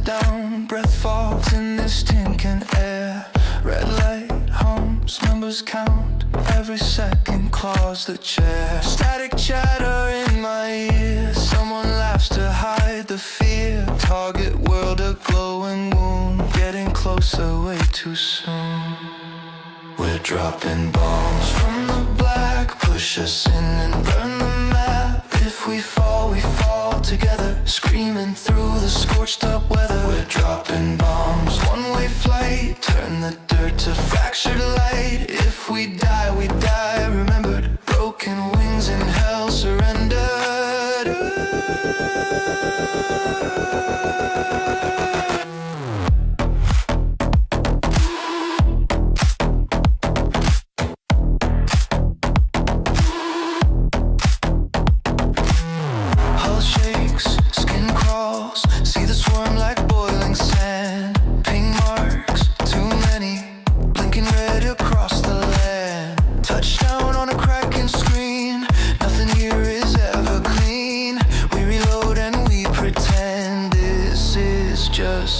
down, breath falls in this tin can air. Red light hums, numbers count, every second claws the chair. Static chatter in my ear, someone laughs to hide the fear. Target world, a glowing wound, getting closer way too soon. We're dropping bombs from the black, push us in and burn the map. If we fall together, screaming through the scorched up weather. We're dropping bombs, one-way flight, turn the dirt to fractured light. If we die, remembered, broken wings in hell surrendered.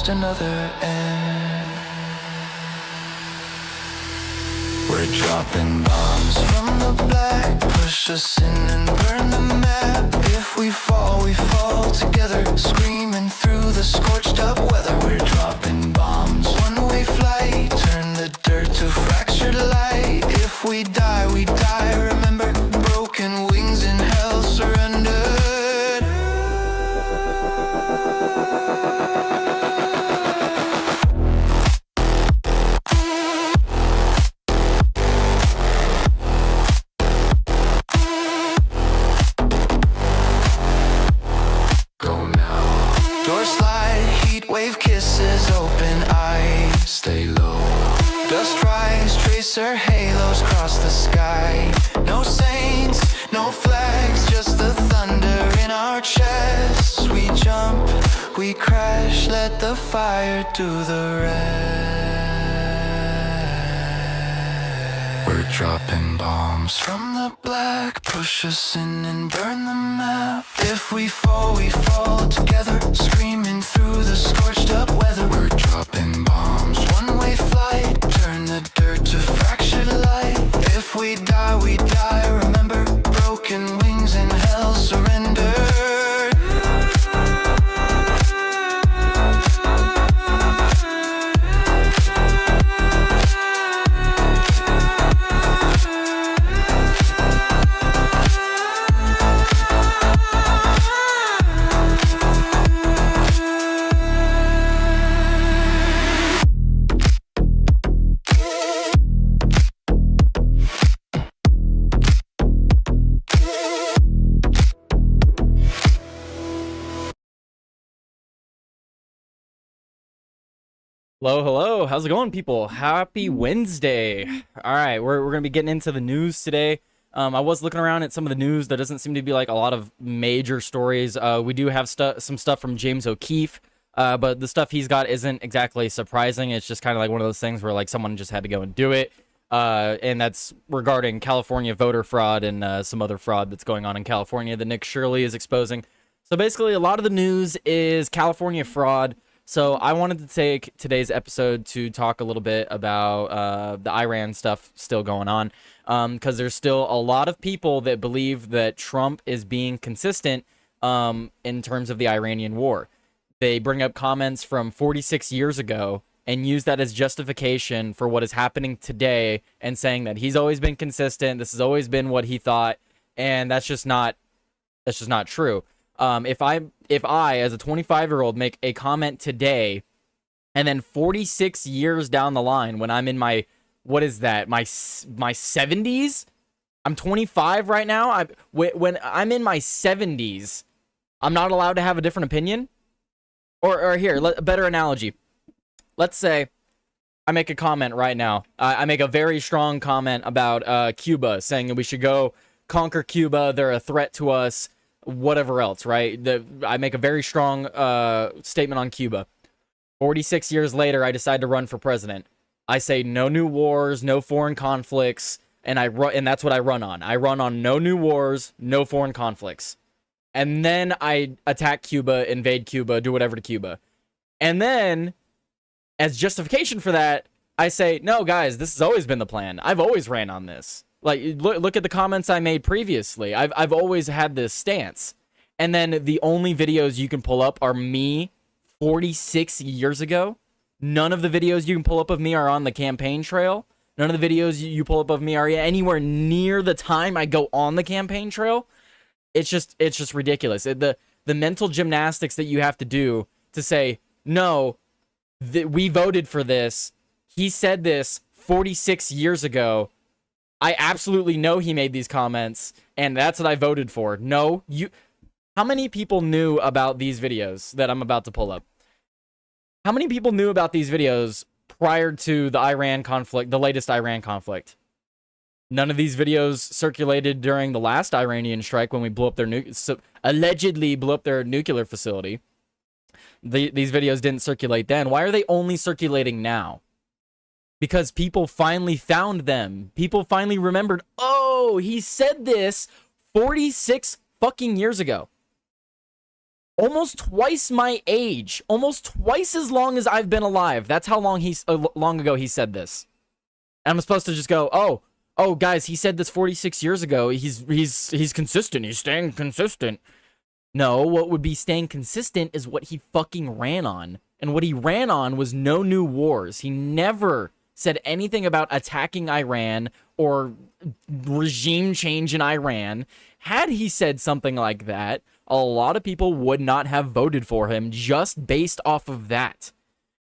Another end. We're dropping bombs from the black, push us in and burn the map. If we fall together, screaming through the scorched up weather. We're dropping bombs, one-way flight, turn the dirt to fractured light. If we die, remember, broken wings in hell surrendered. Her halos cross the sky. No saints, no flags, just the thunder in our chests. We jump, we crash, let the fire do the rest. We're dropping bombs from the black, push us in and burn the map. If we fall together, screaming through the scorched up weather. We're dropping bombs, one-way flight, turn the dirt to fractured light. If we die, remember, broken wings in hell surrendered. Hello, how's it going, people? Happy Wednesday. All right, we're gonna be getting into the news today. I was looking around at some of the news. There doesn't seem to be like a lot of major stories. We do have some stuff from James O'Keefe, but the stuff he's got isn't exactly surprising. It's just kind of like one of those things where like someone just had to go and do it, and that's regarding California voter fraud and some other fraud that's going on in California that Nick Shirley is exposing. So basically, a lot of the news is California fraud. So I wanted to take today's episode to talk a little bit about the Iran stuff still going on, because there's still a lot of people that believe that Trump is being consistent in terms of the Iranian war. They bring up comments from 46 years ago and use that as justification for what is happening today and saying that he's always been consistent, this has always been what he thought, and that's just not true. If I as a 25-year-old make a comment today, and then 46 years down the line when I'm in my, what is that, my 70s? I'm 25 right now. When I'm in my 70s, I'm not allowed to have a different opinion? Or here, a better analogy. Let's say I make a comment right now. I make a very strong comment about Cuba, saying that we should go conquer Cuba. They're a threat to us. Whatever else, right? I make a very strong statement on Cuba. 46 years later, I decide to run for president. I say no new wars, no foreign conflicts, and that's what I run on. I run on no new wars, no foreign conflicts. And then I attack Cuba, invade Cuba, do whatever to Cuba. And then, as justification for that, I say, no, guys, this has always been the plan. I've always ran on this. Like, look at the comments I made previously. I've always had this stance. And then the only videos you can pull up are me 46 years ago. None of the videos you can pull up of me are on the campaign trail. None of the videos you pull up of me are anywhere near the time I go on the campaign trail. It's just ridiculous. The mental gymnastics that you have to do to say, no, we voted for this. He said this 46 years ago. I absolutely know he made these comments, and that's what I voted for. No, how many people knew about these videos that I'm about to pull up? How many people knew about these videos prior to the Iran conflict, the latest Iran conflict? None of these videos circulated during the last Iranian strike when we blew up their allegedly blew up their nuclear facility. These videos didn't circulate then. Why are they only circulating now? Because people finally found them. People finally remembered, oh, he said this 46 fucking years ago. Almost twice my age. Almost twice as long as I've been alive. That's how long long ago he said this. And I'm supposed to just go, oh, guys, he said this 46 years ago. He's consistent. He's staying consistent. No, what would be staying consistent is what he fucking ran on. And what he ran on was no new wars. He never said anything about attacking Iran or regime change in Iran. Had he said something like that, a lot of people would not have voted for him just based off of that.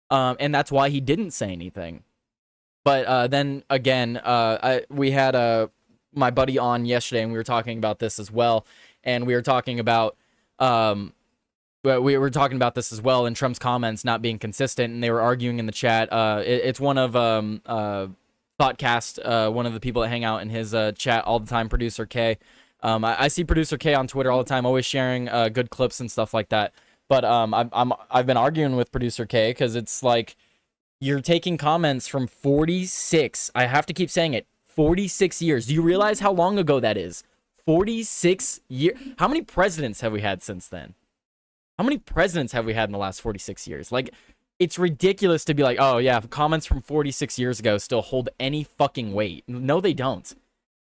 And that's why he didn't say anything. But then again, we had my buddy on yesterday, and we were talking about this as well. And we were talking about this as well in Trump's comments not being consistent, and they were arguing in the chat. It's one of Thoughtcast, one of the people that hang out in his chat all the time, Producer K. I see Producer K on Twitter all the time, always sharing good clips and stuff like that. But I've been arguing with Producer K because it's like you're taking comments from 46. I have to keep saying it. 46 years. Do you realize how long ago that is? 46 years. How many presidents have we had since then? How many presidents have we had in the last 46 years? Like, it's ridiculous to be like, oh yeah, comments from 46 years ago still hold any fucking weight. No, they don't.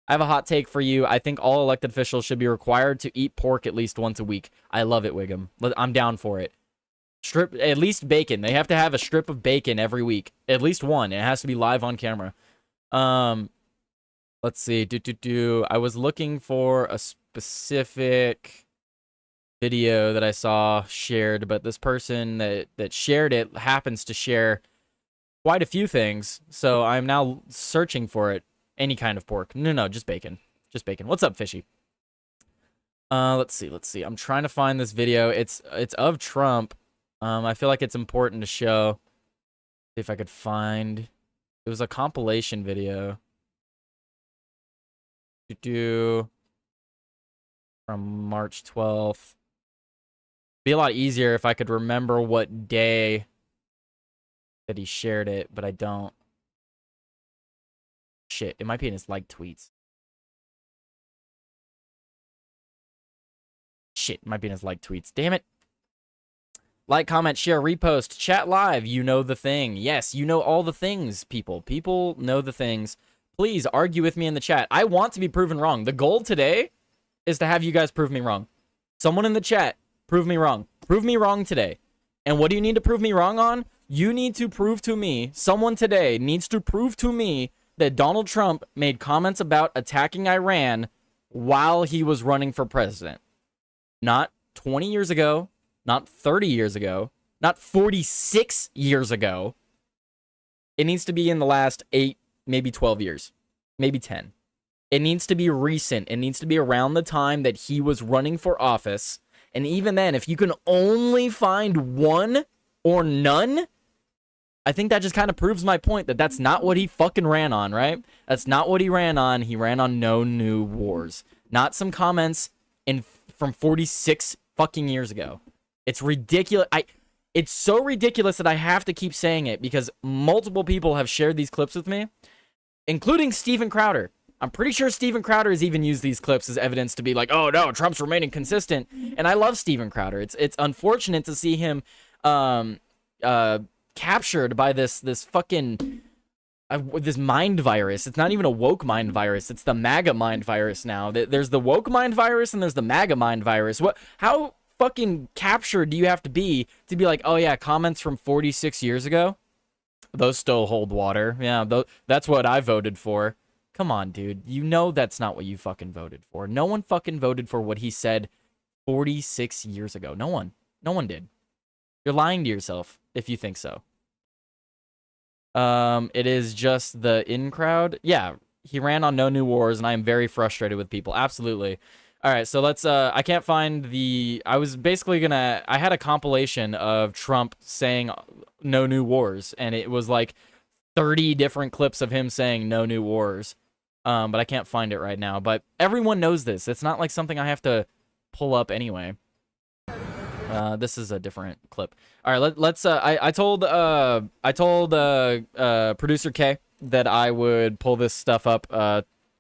I have a hot take for you. I think all elected officials should be required to eat pork at least once a week. I love it, Wiggum. I'm down for it. At least bacon. They have to have a strip of bacon every week. At least one. It has to be live on camera. Let's see. I was looking for a specific video that I saw shared, but this person that shared it happens to share quite a few things, so I'm now searching for it. Any kind of pork. No, just bacon. Just bacon. What's up, Fishy? Let's see. I'm trying to find this video. It's of Trump. I feel like it's important to show. See if I could find. It was a compilation video. From March 12th. Be a lot easier if I could remember what day that he shared it, but I don't. Shit, it might be in his liked tweets. Shit, it might be in his liked tweets. Damn it. Like, comment, share, repost, chat live. You know the thing. Yes, you know all the things, people. People know the things. Please argue with me in the chat. I want to be proven wrong. The goal today is to have you guys prove me wrong. Someone in the chat, prove me wrong. Prove me wrong today. And what do you need to prove me wrong on? You need to prove to me, someone today needs to prove to me that Donald Trump made comments about attacking Iran while he was running for president. Not 20 years ago, not 30 years ago, not 46 years ago. It needs to be in the last 8, maybe 12 years, maybe 10. It needs to be recent. It needs to be around the time that he was running for office. And even then, if you can only find one or none, I think that just kind of proves my point that that's not what he fucking ran on, right? That's not what he ran on. He ran on no new wars. Not some comments from 46 fucking years ago. It's ridiculous. It's so ridiculous that I have to keep saying it because multiple people have shared these clips with me, including Steven Crowder. I'm pretty sure Steven Crowder has even used these clips as evidence to be like, oh no, Trump's remaining consistent. And I love Steven Crowder. It's unfortunate to see him captured by this fucking this mind virus. It's not even a woke mind virus. It's the MAGA mind virus now. There's the woke mind virus and there's the MAGA mind virus. How fucking captured do you have to be like, oh yeah, comments from 46 years ago? Those still hold water. Yeah, that's what I voted for. Come on, dude. You know that's not what you fucking voted for. No one fucking voted for what he said 46 years ago. No one. No one did. You're lying to yourself if you think so. It is just the in crowd. Yeah, he ran on No New Wars, and I am very frustrated with people. Absolutely. All right, so let's, I can't find the, I was basically gonna, I had a compilation of Trump saying no new wars, and it was like 30 different clips of him saying no new wars. But I can't find it right now, but everyone knows this. It's not like something I have to pull up anyway. This is a different clip. All right, let's, I told producer K that I would pull this stuff up,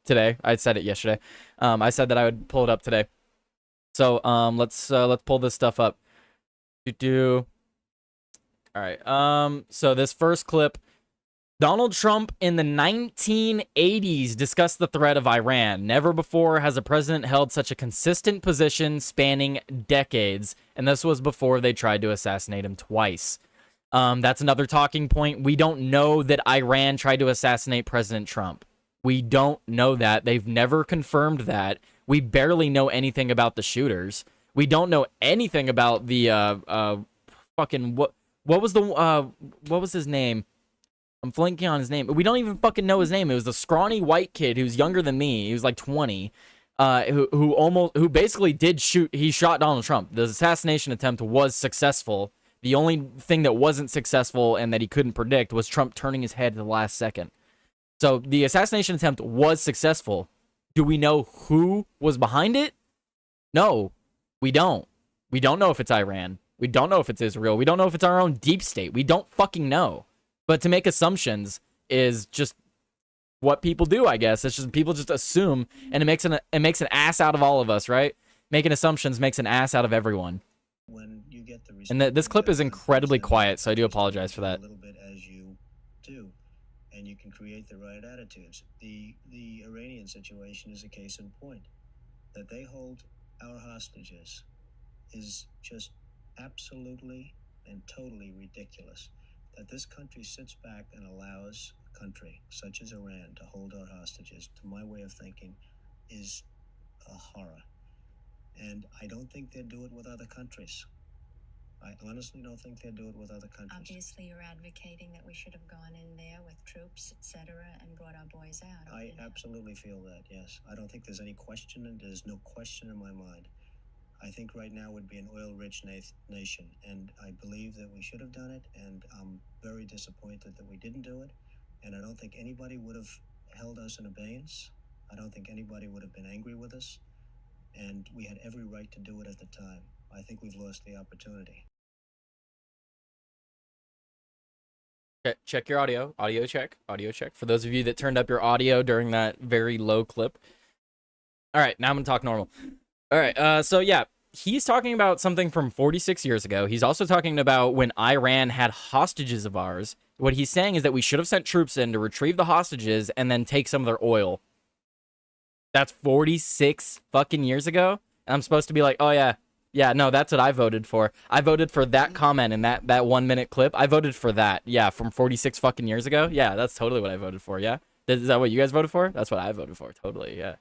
today. I said it yesterday. I said that I would pull it up today. So let's pull this stuff up. All right. So this first clip, Donald Trump in the 1980s discussed the threat of Iran. Never before has a president held such a consistent position spanning decades, and this was before they tried to assassinate him twice. That's another talking point. We don't know that Iran tried to assassinate President Trump. We don't know that. They've never confirmed that. We barely know anything about the shooters. We don't know anything about the fucking what was his name? I'm blanking on his name. We don't even fucking know his name. It was the scrawny white kid who's younger than me. He was like 20. Who basically did shoot. He shot Donald Trump. The assassination attempt was successful. The only thing that wasn't successful and that he couldn't predict was Trump turning his head at the last second. So the assassination attempt was successful. Do we know who was behind it? No, we don't. We don't know if it's Iran. We don't know if it's Israel. We don't know if it's our own deep state. We don't fucking know. But to make assumptions is just what people do, I guess. It's just people just assume, and it makes an ass out of all of us, right? Making assumptions makes an ass out of everyone. When you get the and this clip is incredibly quiet, so I do apologize for that. A little bit as you do, and you can create the right attitudes. The Iranian situation is a case in point. That they hold our hostages is just absolutely and totally ridiculous. That this country sits back and allows a country such as Iran to hold our hostages, to my way of thinking, is a horror. And I don't think they'd do it with other countries. I honestly don't think they'd do it with other countries. Obviously, you're advocating that we should have gone in there with troops, etc., and brought our boys out. I absolutely feel that, yes. I don't think there's any question, and there's no question in my mind. I think right now would be an oil-rich nation, and I believe that we should have done it, and I'm very disappointed that we didn't do it, and I don't think anybody would have held us in abeyance. I don't think anybody would have been angry with us, and we had every right to do it at the time. I think we've lost the opportunity. Check your audio. Audio check. Audio check. For those of you that turned up your audio during that very low clip. All right, now I'm going to talk normal. All right, so yeah, he's talking about something from 46 years ago. He's also talking about when Iran had hostages of ours. What he's saying is that we should have sent troops in to retrieve the hostages and then take some of their oil. That's 46 fucking years ago. And I'm supposed to be like, oh yeah, no, that's what I voted for. I voted for that comment in that 1 minute clip. I voted for that. Yeah, from 46 fucking years ago. Yeah, that's totally what I voted for. Yeah. Is that what you guys voted for? That's what I voted for. Totally. Yeah.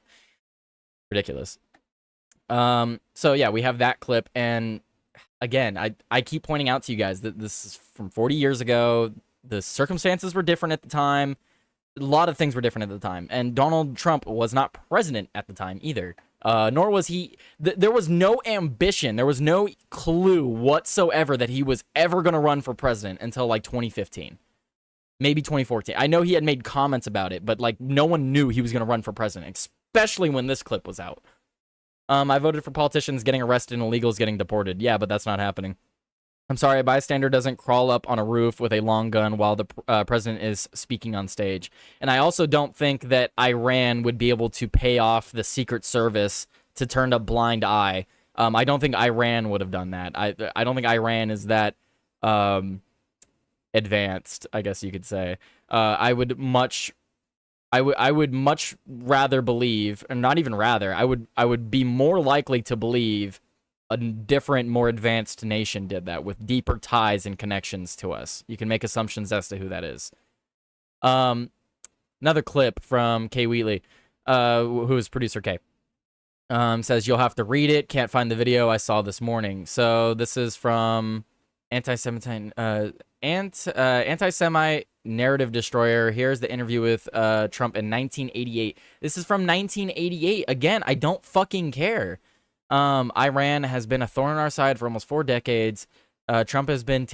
Ridiculous. So yeah, we have that clip, and again, I keep pointing out to you guys that this is from 40 years ago. The circumstances were different at the time. A lot of things were different at the time, and Donald Trump was not president at the time either. Nor was he. There was no ambition. There was no clue whatsoever that he was ever going to run for president until like 2015, maybe 2014. I know he had made comments about it, but like no one knew he was going to run for president, especially when this clip was out. I voted for politicians getting arrested and illegals getting deported. Yeah, but that's not happening. I'm sorry, a bystander doesn't crawl up on a roof with a long gun while the president is speaking on stage. And I also don't think that Iran would be able to pay off the Secret Service to turn a blind eye. I don't think Iran would have done that. I don't think Iran is that advanced, I guess you could say. I would much rather believe, and not even rather, I would be more likely to believe a different, more advanced nation did that with deeper ties and connections to us. You can make assumptions as to who that is. Another clip from Kay Wheatley, who is producer Kay. Says you'll have to read it. Can't find the video I saw this morning. So this is from Anti-Semite Narrative Destroyer. Here's the interview with Trump in 1988. This is from 1988. Again, I don't fucking care. Iran has been a thorn in our side for almost 4 decades. Trump has been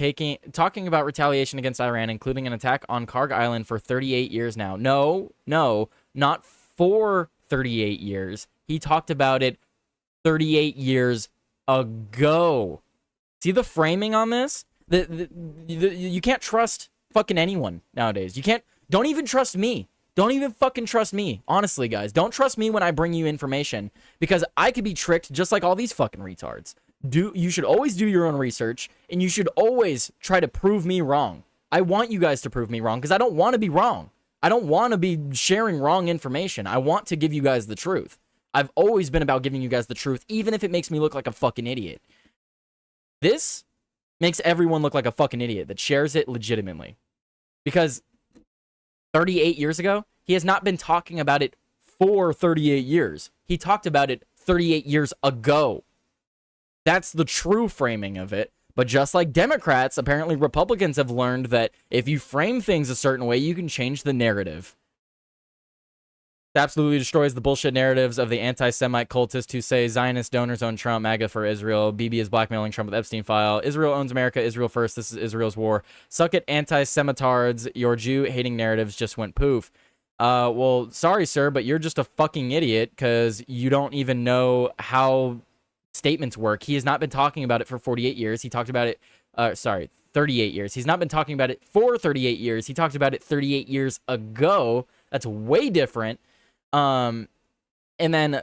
talking about retaliation against Iran, including an attack on Karg Island for 38 years now. No, not for 38 years. He talked about it 38 years ago. See the framing on this? You can't trust fucking anyone nowadays. Don't even trust me. Don't even fucking trust me. Honestly, guys, don't trust me when I bring you information, because I could be tricked just like all these fucking retards. You should always do your own research, and you should always try to prove me wrong. I want you guys to prove me wrong, because I don't want to be wrong. I don't want to be sharing wrong information. I want to give you guys the truth. I've always been about giving you guys the truth, even if it makes me look like a fucking idiot. This makes everyone look like a fucking idiot that shares it legitimately. Because 38 years ago, he has not been talking about it for 38 years. He talked about it 38 years ago. That's the true framing of it. But just like Democrats, apparently Republicans have learned that if you frame things a certain way, you can change the narrative. It absolutely destroys the bullshit narratives of the anti-Semite cultists who say Zionist donors own Trump, MAGA for Israel, Bibi is blackmailing Trump with Epstein file, Israel owns America, Israel first, this is Israel's war. Suck it, anti-Semitards, your Jew-hating narratives just went poof. Well, sorry, sir, but you're just a fucking idiot because you don't even know how statements work. He has not been talking about it for 48 years. He talked about it, 38 years. He's not been talking about it for 38 years. He talked about it 38 years ago. That's way different. And then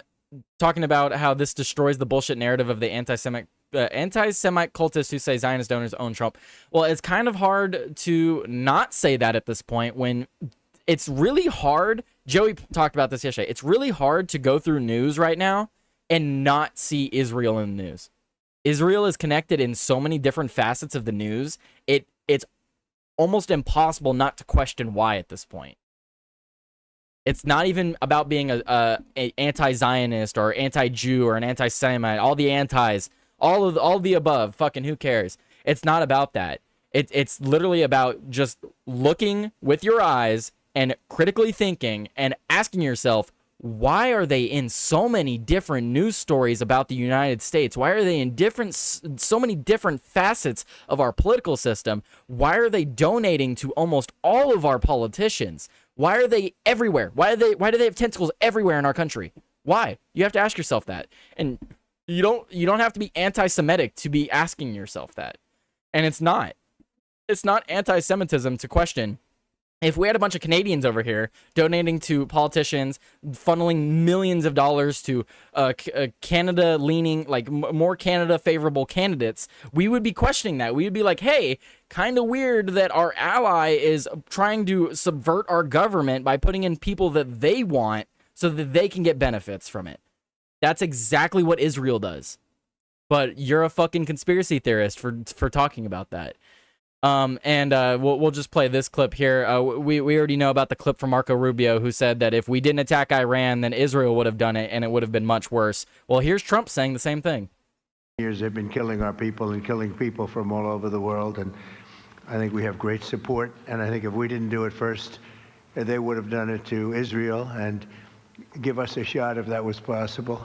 talking about how this destroys the bullshit narrative of the anti-Semite cultists who say Zionist donors own Trump. Well, it's kind of hard to not say that at this point when it's really hard. Joey talked about this yesterday. It's really hard to go through news right now and not see Israel in the news. Israel is connected in so many different facets of the news. It's almost impossible not to question why at this point. It's not even about being a anti-Zionist or anti-Jew or an anti-Semite. All the antis, all the above. Fucking who cares? It's not about that. It's literally about just looking with your eyes and critically thinking and asking yourself, why are they in so many different news stories about the United States? Why are they in so many different facets of our political system? Why are they donating to almost all of our politicians? Why are they everywhere? Why do they have tentacles everywhere in our country? Why? You have to ask yourself that. And you don't have to be anti-Semitic to be asking yourself that. And it's not anti-Semitism to question. If we had a bunch of Canadians over here donating to politicians, funneling millions of dollars to Canada-leaning, like more Canada-favorable candidates, we would be questioning that. We would be like, hey, kind of weird that our ally is trying to subvert our government by putting in people that they want so that they can get benefits from it. That's exactly what Israel does. But you're a fucking conspiracy theorist for talking about that. We'll just play this clip here. We already know about the clip from Marco Rubio, who said that if we didn't attack Iran, then Israel would have done it, and it would have been much worse. Well, here's Trump saying the same thing. Years they've been killing our people and killing people from all over the world, and I think we have great support. And I think if we didn't do it first, they would have done it to Israel and give us a shot if that was possible.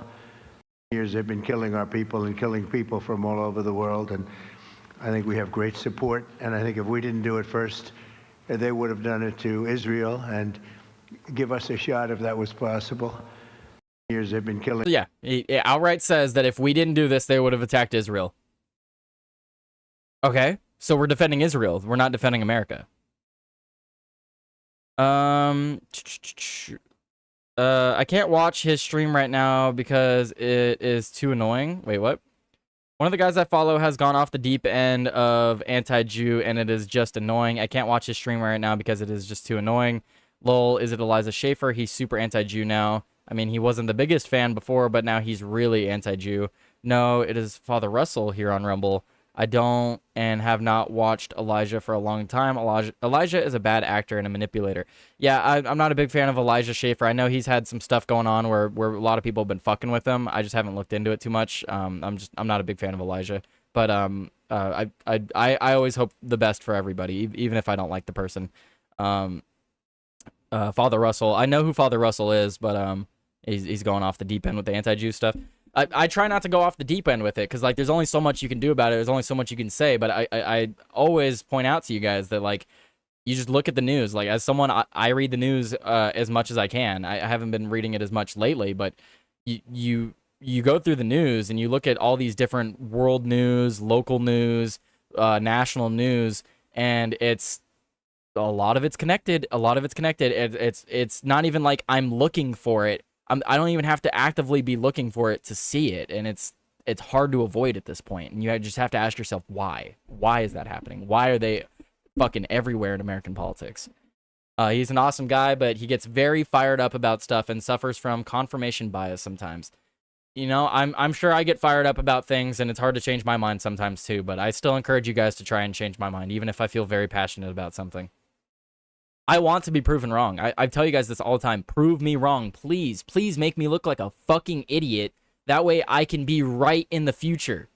Years they've been killing our people and killing people from all over the world, and I think we have great support, and I think if we didn't do it first, they would have done it to Israel and give us a shot if that was possible. Years they've been killing. Yeah, he outright says that if we didn't do this, they would have attacked Israel. Okay, so we're defending Israel. We're not defending America. I can't watch his stream right now because it is too annoying. Wait, what? One of the guys I follow has gone off the deep end of anti-Jew, and it is just annoying. I can't watch his stream right now because it is just too annoying. Lol, is it Eliza Schaefer? He's super anti-Jew now. I mean, he wasn't the biggest fan before, but now he's really anti-Jew. No, it is Father Russell here on Rumble. I don't and have not watched Elijah for a long time. Elijah is a bad actor and a manipulator. Yeah, I'm not a big fan of Elijah Schaefer. I know he's had some stuff going on where a lot of people have been fucking with him. I just haven't looked into it too much. I'm not a big fan of Elijah. But I always hope the best for everybody, even if I don't like the person. Father Russell, I know who Father Russell is, but he's going off the deep end with the anti-Jew stuff. I try not to go off the deep end with it because, like, there's only so much you can do about it. There's only so much you can say. But I always point out to you guys that, like, you just look at the news. Like, as someone, I read the news as much as I can. I haven't been reading it as much lately, but you go through the news and you look at all these different world news, local news, national news, and it's a lot of it's connected. A lot of it's connected. It's not even like I'm looking for it. I don't even have to actively be looking for it to see it, and it's hard to avoid at this point. And you just have to ask yourself why. Why is that happening? Why are they fucking everywhere in American politics? He's an awesome guy, but he gets very fired up about stuff and suffers from confirmation bias sometimes. You know, I'm sure I get fired up about things, and it's hard to change my mind sometimes too. But I still encourage you guys to try and change my mind, even if I feel very passionate about something. I want to be proven wrong. I tell you guys this all the time. Prove me wrong. Please, please make me look like a fucking idiot. That way I can be right in the future.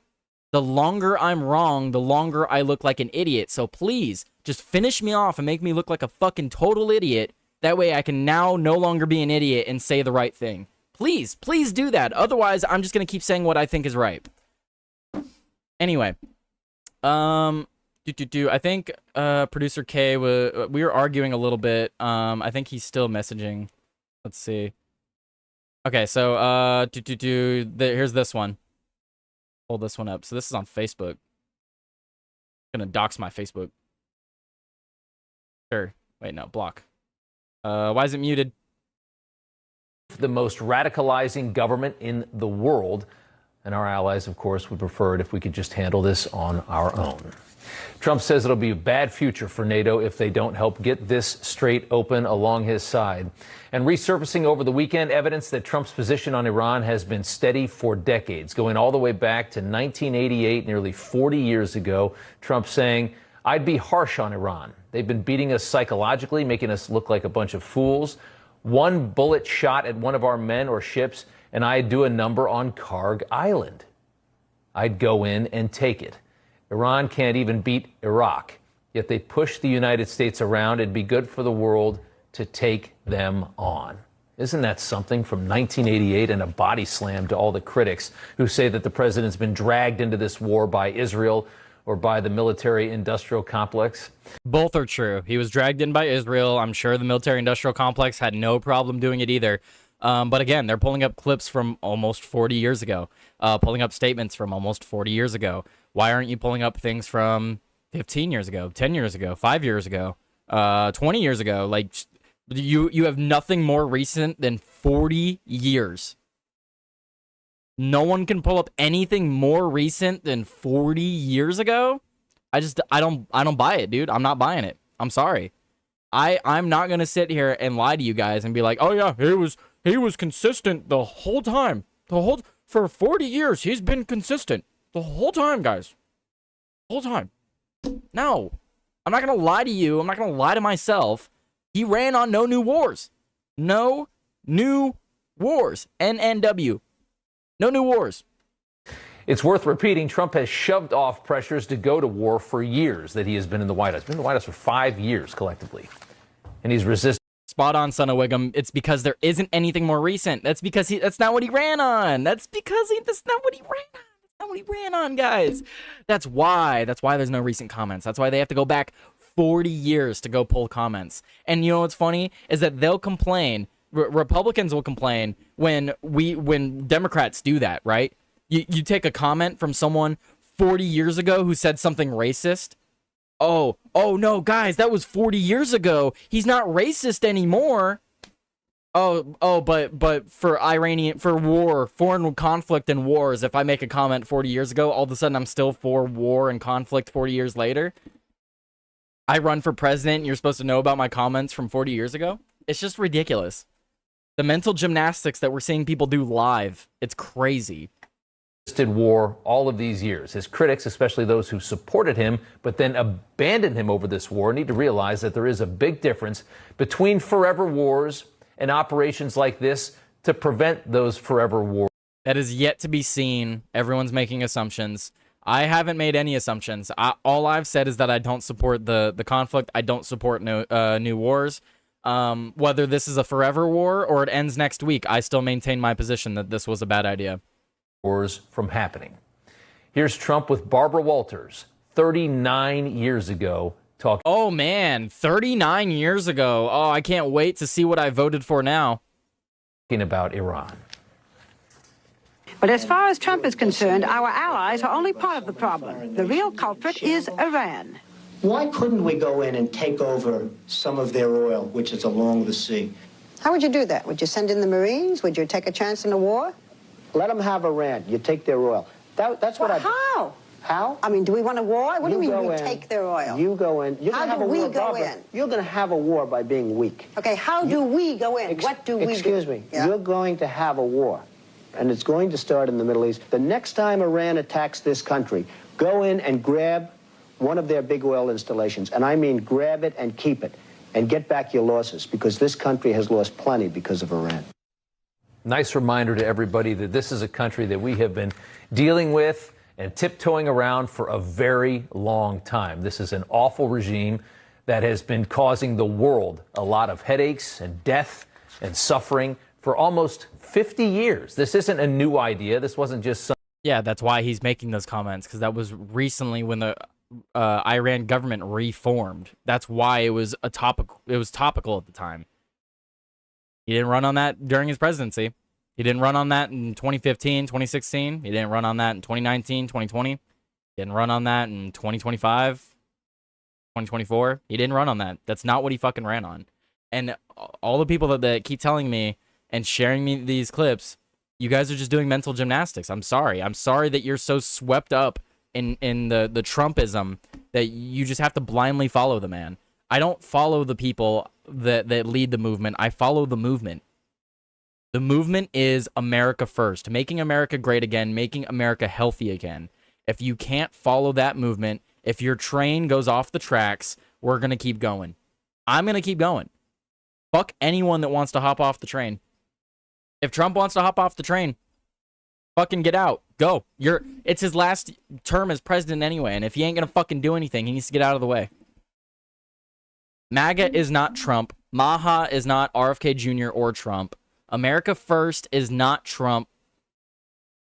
The longer I'm wrong, the longer I look like an idiot. So please, just finish me off and make me look like a fucking total idiot. That way I can now no longer be an idiot and say the right thing. Please, please do that. Otherwise, I'm just going to keep saying what I think is right. Anyway. I think producer K we were arguing a little bit. I think he's still messaging. Let's see. Okay, so here's this one. Hold this one up. So this is on Facebook. I'm gonna dox my Facebook. Sure. Wait, no, block. Why is it muted? The most radicalizing government in the world, and our allies, of course, would prefer it if we could just handle this on our own. Trump says it'll be a bad future for NATO if they don't help get this strait open along his side. And resurfacing over the weekend, evidence that Trump's position on Iran has been steady for decades, going all the way back to 1988, nearly 40 years ago. Trump saying, "I'd be harsh on Iran. They've been beating us psychologically, making us look like a bunch of fools. One bullet shot at one of our men or ships, and I'd do a number on Karg Island. I'd go in and take it. Iran can't even beat Iraq, yet they push the United States around. It'd be good for the world to take them on." Isn't that something from 1988, and a body slam to all the critics who say that the president's been dragged into this war by Israel or by the military-industrial complex? Both are true. He was dragged in by Israel. I'm sure the military-industrial complex had no problem doing it either. But again, they're pulling up clips from almost 40 years ago, pulling up statements from almost 40 years ago. Why aren't you pulling up things from 15 years ago, 10 years ago, 5 years ago, 20 years ago? Like, you have nothing more recent than 40 years. No one can pull up anything more recent than 40 years ago? I don't buy it, dude. I'm not buying it. I'm sorry. I'm not going to sit here and lie to you guys and be like, "Oh yeah, he was consistent the whole time. For 40 years, he's been consistent. The whole time, guys. The whole time." No. I'm not going to lie to you. I'm not going to lie to myself. He ran on no new wars. No new wars. NNW. No new wars. It's worth repeating, Trump has shoved off pressures to go to war for years that he has been in the White House. He's been in the White House for 5 years collectively. And he's resisted. Spot on, son of Wiggum. It's because there isn't anything more recent. That's because that's not what he ran on. That's not what he ran on. That's not what he ran on, guys. That's why there's no recent comments. That's why they have to go back 40 years to go pull comments. And you know what's funny is that they'll complain. Republicans will complain when Democrats do that, right? You take a comment from someone 40 years ago who said something racist. Oh no, guys, that was 40 years ago. He's not racist anymore. But for foreign conflict and wars, if I make a comment 40 years ago, all of a sudden I'm still for war and conflict 40 years later. I run for president and you're supposed to know about my comments from 40 years ago? It's just ridiculous. The mental gymnastics that we're seeing people do live, it's crazy. Did war all of these years. His critics, especially those who supported him but then abandoned him over this war, need to realize that there is a big difference between forever wars and operations like this to prevent those forever wars. That is yet to be seen. Everyone's making assumptions. I haven't made any assumptions. All I've said is that I don't support the conflict. I don't support new wars. Whether this is a forever war or it ends next week, I still maintain my position that this was a bad idea. Wars from happening. Here's Trump with Barbara Walters 39 years ago talking. Oh man, 39 years ago. Oh, I can't wait to see what I voted for now. About Iran. But as far as Trump is concerned, our allies are only part of the problem. The real culprit is Iran. Why couldn't we go in and take over some of their oil, which is along the sea? How would you do that? Would you send in the Marines? Would you take a chance in a war? Let them have Iran. You take their oil. That's what How? How? I mean, do we want a war? What do you mean go we in, take their oil? You go in. You're How gonna have do a we war, go Barbara. in? You're going to have a war by being weak. Okay, how do we go in? What do we do? Excuse me. Yeah? You're going to have a war, and it's going to start in the Middle East. The next time Iran attacks this country, go in and grab one of their big oil installations, and I mean grab it and keep it, and get back your losses, because this country has lost plenty because of Iran. Nice reminder to everybody that this is a country that we have been dealing with and tiptoeing around for a very long time. This is an awful regime that has been causing the world a lot of headaches and death and suffering for almost 50 years. This isn't a new idea. This wasn't just some. Yeah, that's why he's making those comments, because that was recently when the Iran government reformed. That's why it was a topic. It was topical at the time. He didn't run on that during his presidency. He didn't run on that in 2015, 2016. He didn't run on that in 2019, 2020. He didn't run on that in 2025, 2024. He didn't run on that. That's not what he fucking ran on. And all the people that keep telling me and sharing me these clips, you guys are just doing mental gymnastics. I'm sorry. I'm sorry that you're so swept up in the Trumpism that you just have to blindly follow the man. I don't follow the people that lead the movement. I follow the movement. The movement is America first, making America great again, making America healthy again. If you can't follow that movement, if your train goes off the tracks, we're going to keep going. I'm going to keep going. Fuck anyone that wants to hop off the train. If Trump wants to hop off the train, fucking get out. Go. It's his last term as president anyway, and if he ain't going to fucking do anything, he needs to get out of the way. MAGA is not Trump. Maha is not RFK Jr. or Trump. America First is not Trump.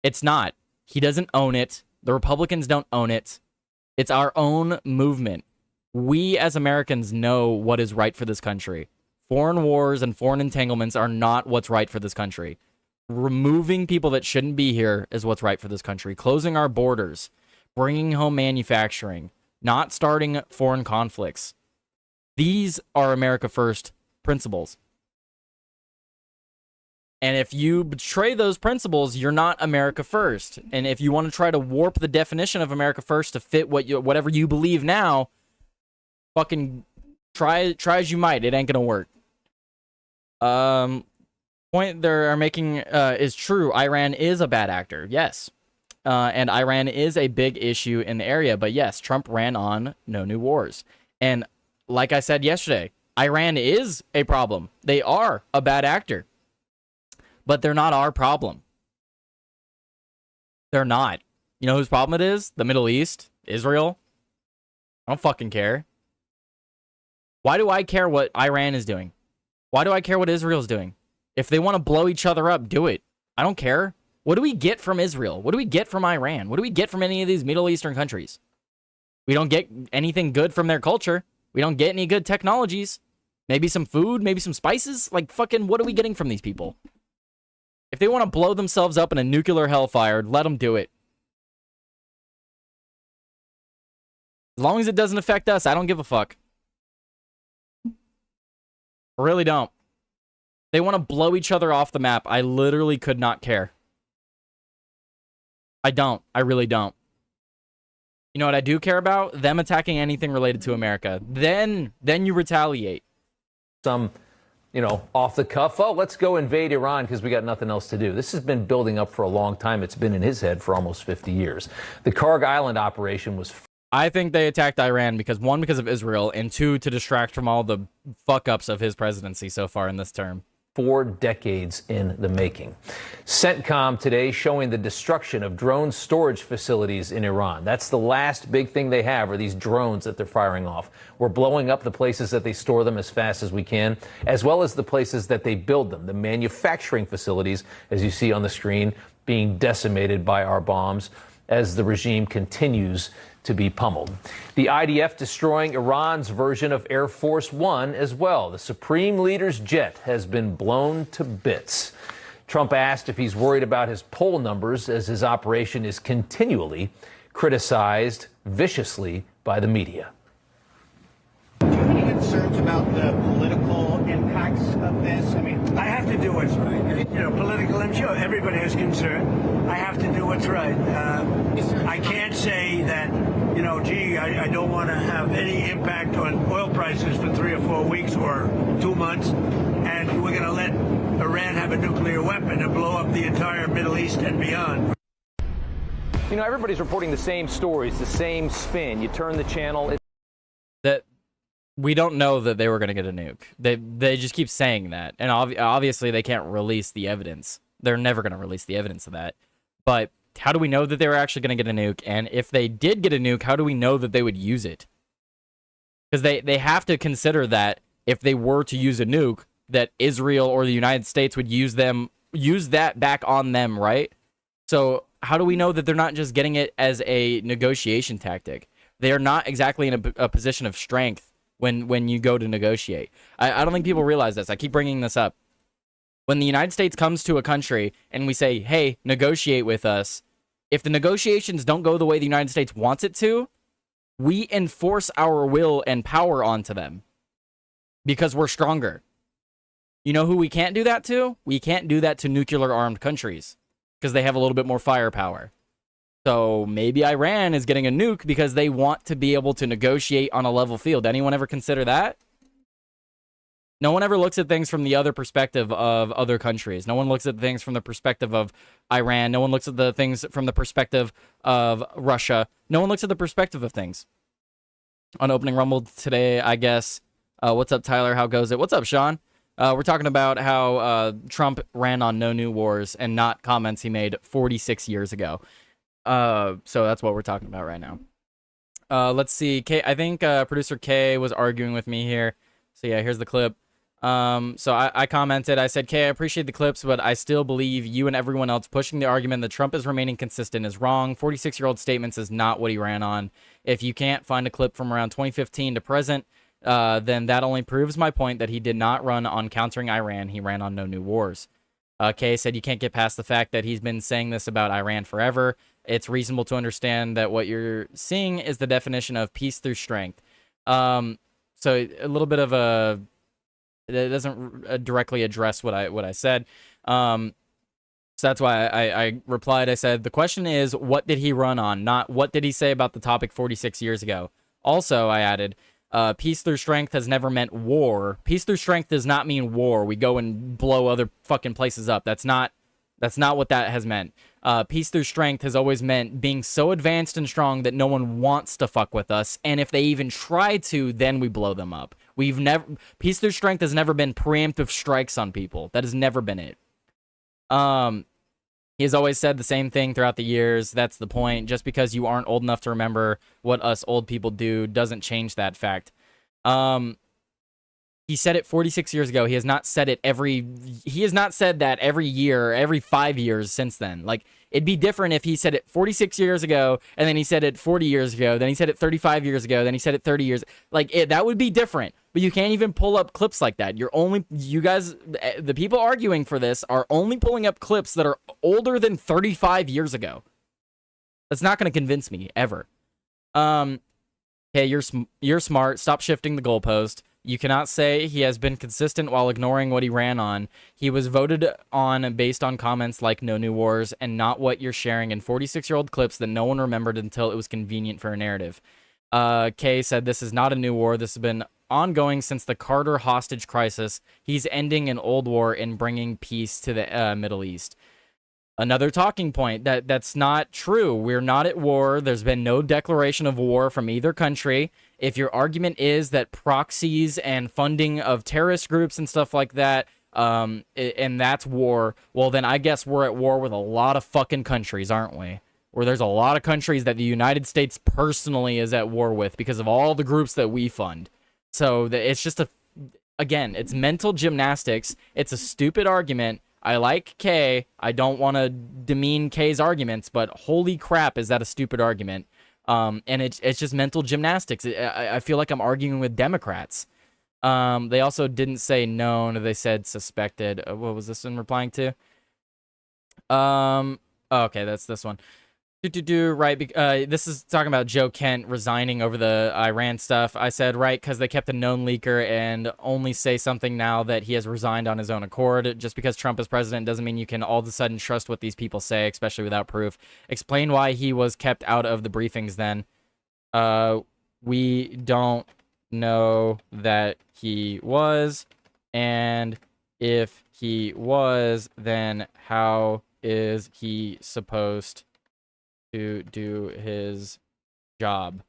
It's not. He doesn't own it. The Republicans don't own it. It's our own movement. We as Americans know what is right for this country. Foreign wars and foreign entanglements are not what's right for this country. Removing people that shouldn't be here is what's right for this country. Closing our borders. Bringing home manufacturing. Not starting foreign conflicts. These are America First principles. And if you betray those principles, you're not America First. And if you want to try to warp the definition of America First to fit whatever you believe now, fucking try as you might. It ain't gonna work. Point they are making is true. Iran is a bad actor. Yes. And Iran is a big issue in the area. But yes, Trump ran on no new wars. And like I said yesterday, Iran is a problem. They are a bad actor. But they're not our problem. They're not. You know whose problem it is? The Middle East? Israel? I don't fucking care. Why do I care what Iran is doing? Why do I care what Israel's doing? If they want to blow each other up, do it. I don't care. What do we get from Israel? What do we get from Iran? What do we get from any of these Middle Eastern countries? We don't get anything good from their culture. We don't get any good technologies. Maybe some food, maybe some spices. Like, fucking, what are we getting from these people? If they want to blow themselves up in a nuclear hellfire, let them do it. As long as it doesn't affect us, I don't give a fuck. I really don't. They want to blow each other off the map. I literally could not care. I don't. I really don't. You know what I do care about? Them attacking anything related to America. Then you retaliate. Some, off the cuff, let's go invade Iran because we got nothing else to do. This has been building up for a long time. It's been in his head for almost 50 years. The Karg Island operation was... I think they attacked Iran because, one, because of Israel, and two, to distract from all the fuck-ups of his presidency so far in this term. 4 decades in the making. CENTCOM today showing the destruction of drone storage facilities in Iran. That's the last big thing they have, are these drones that they're firing off. We're blowing up the places that they store them as fast as we can, as well as the places that they build them, the manufacturing facilities, as you see on the screen, being decimated by our bombs as the regime continues to be pummeled. The IDF destroying Iran's version of Air Force One as well. The supreme leader's jet has been blown to bits. Trump asked if he's worried about his poll numbers as his operation is continually criticized viciously by the media. Do you have any concerns about the political impacts of this? I mean, I have to do what's right. Political, I'm sure everybody has concern. I have to do what's right. I can't say that, I don't want to have any impact on oil prices for 3 or 4 weeks or 2 months, and we're going to let Iran have a nuclear weapon and blow up the entire Middle East and beyond. Everybody's reporting the same stories, the same spin. You turn the channel. That we don't know that they were going to get a nuke. They just keep saying that. And obviously they can't release the evidence. They're never going to release the evidence of that. But how do we know that they were actually going to get a nuke? And if they did get a nuke, how do we know that they would use it? Because they have to consider that if they were to use a nuke, that Israel or the United States would use that back on them, right? So how do we know that they're not just getting it as a negotiation tactic? They are not exactly in a position of strength when you go to negotiate. I don't think people realize this. I keep bringing this up. When the United States comes to a country and we say, hey, negotiate with us, if the negotiations don't go the way the United States wants it to, we enforce our will and power onto them because we're stronger. You know who we can't do that to? We can't do that to nuclear armed countries because they have a little bit more firepower. So maybe Iran is getting a nuke because they want to be able to negotiate on a level field. Anyone ever consider that? No one ever looks at things from the other perspective of other countries. No one looks at things from the perspective of Iran. No one looks at the things from the perspective of Russia. No one looks at the perspective of things. On Opening Rumble today, I guess. What's up, Tyler? How goes it? What's up, Sean? We're talking about how Trump ran on no new wars and not comments he made 46 years ago. So that's what we're talking about right now. Let's see. I think producer K was arguing with me here. So yeah, here's the clip. So I commented, I said, Kay, I appreciate the clips, but I still believe you and everyone else pushing the argument that Trump is remaining consistent is wrong. 46-year-old statements is not what he ran on. If you can't find a clip from around 2015 to present, then that only proves my point that he did not run on countering Iran. He ran on no new wars. Kay said you can't get past the fact that he's been saying this about Iran forever. It's reasonable to understand that what you're seeing is the definition of peace through strength. So a little bit of a... It doesn't directly address what I said. So that's why I replied. I said, the question is, what did he run on? Not what did he say about the topic 46 years ago? Also, I added, peace through strength has never meant war. Peace through strength does not mean war. We go and blow other fucking places up. That's not what that has meant. Peace through strength has always meant being so advanced and strong that no one wants to fuck with us. And if they even try to, then we blow them up. Peace through strength has never been preemptive strikes on people. That has never been it. He has always said the same thing throughout the years. That's the point. Just because you aren't old enough to remember what us old people do doesn't change that fact. He said it 46 years ago. He has not said that every year, every 5 years since then. Like, it'd be different if he said it 46 years ago, and then he said it 40 years ago, then he said it 35 years ago, then he said it 30 years. That would be different. But you can't even pull up clips like that. You guys, the people arguing for this are only pulling up clips that are older than 35 years ago. That's not going to convince me, ever. Hey, you're smart. Stop shifting the goalpost. You cannot say he has been consistent while ignoring what he ran on. He was voted on based on comments like no new wars and not what you're sharing in 46-year-old clips that no one remembered until it was convenient for a narrative. Kay said this is not a new war. This has been ongoing since the Carter hostage crisis. He's ending an old war and bringing peace to the Middle East. Another talking point that's not true. We're not at war. There's been no declaration of war from either country. If your argument is that proxies and funding of terrorist groups and stuff like that, and that's war, well, then I guess we're at war with a lot of fucking countries, aren't we? Where there's a lot of countries that the United States personally is at war with because of all the groups that we fund. So it's just again, it's mental gymnastics. It's a stupid argument. I like Kay. I don't want to demean Kay's arguments, but holy crap, is that a stupid argument? And it's just mental gymnastics. I feel like I'm arguing with Democrats. They also didn't say known. They said suspected. What was this one replying to? Okay, that's this one. Right, this is talking about Joe Kent resigning over the Iran stuff. I said, right, because they kept a known leaker and only say something now that he has resigned on his own accord. Just because Trump is president doesn't mean you can all of a sudden trust what these people say, especially without proof. Explain why he was kept out of the briefings then. We don't know that he was, and if he was, then how is he supposed to do his job?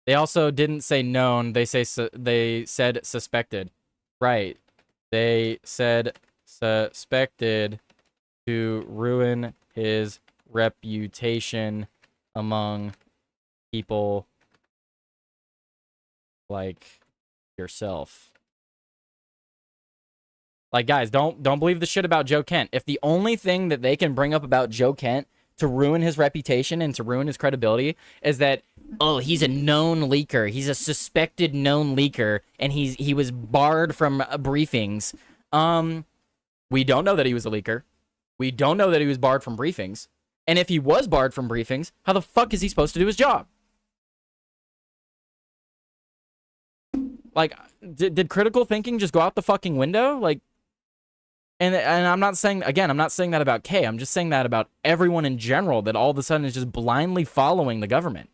They also didn't say known. They said suspected. Right. They said suspected to ruin his reputation among people like yourself. Like, guys, don't believe the shit about Joe Kent. If the only thing that they can bring up about Joe Kent to ruin his reputation and to ruin his credibility is that, oh, he's a known leaker. He's a suspected known leaker, and he was barred from briefings. We don't know that he was a leaker. We don't know that he was barred from briefings. And if he was barred from briefings, how the fuck is he supposed to do his job? Like, did critical thinking just go out the fucking window? Like, and I'm not saying, again, I'm not saying that about Kay. I'm just saying that about everyone in general, that all of a sudden is just blindly following the government.